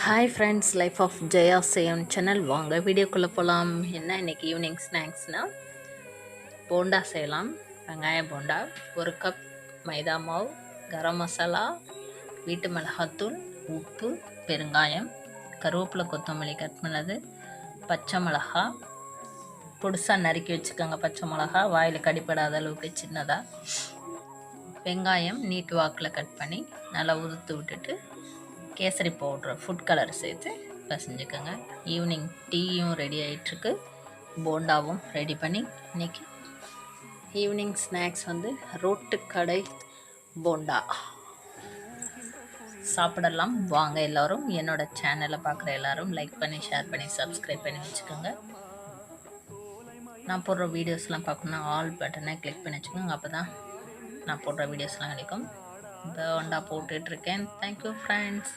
Hi friends, life of Jaya same channel. வாங்க வீடியோக்குள்ளே போகலாம். என்ன இன்றைக்கி ஈவினிங் ஸ்நாக்ஸ்னால் போண்டா செய்யலாம். வெங்காய போண்டா, ஒரு கப் மைதா மாவு, கரம் மசாலா, வீட்டு மிளகாத்தூள், உப்பு, பெருங்காயம், கருவேப்பிலை, கொத்தமல்லி கட் பண்ணது, பச்சை மிளகா பொடிசாக நறுக்கி வச்சுக்கோங்க. பச்சை மிளகா வாயில் கடிப்படாத அளவுக்கு சின்னதாக, வெங்காயம் நீட்டு வாக்கில் கட் பண்ணி நல்லா உதுத்து விட்டுட்டு கேசரி பவுட்ரு, ஃபுட் கலர் சேர்த்து பசைஞ்சுக்கோங்க. ஈவினிங் டீயும் ரெடி ஆகிட்டுருக்கு, போண்டாவும் ரெடி பண்ணி இன்றைக்கி ஈவினிங் ஸ்நாக்ஸ் ரோட்டு கடை போண்டா சாப்பிடலாம். வாங்க எல்லோரும் என்னோடய சேனலை பார்க்குற எல்லோரும் லைக் பண்ணி, ஷேர் பண்ணி, சப்ஸ்கிரைப் பண்ணி வச்சுக்கோங்க. நான் போடுற வீடியோஸ்லாம் பார்க்கணுன்னா ஆல் பட்டனை கிளிக் பண்ணி வச்சுக்கோங்க. அப்போ தான் நான் போடுற வீடியோஸ்லாம் கிடைக்கும். போண்டா போட்டுட்ருக்கேன். Thank you friends.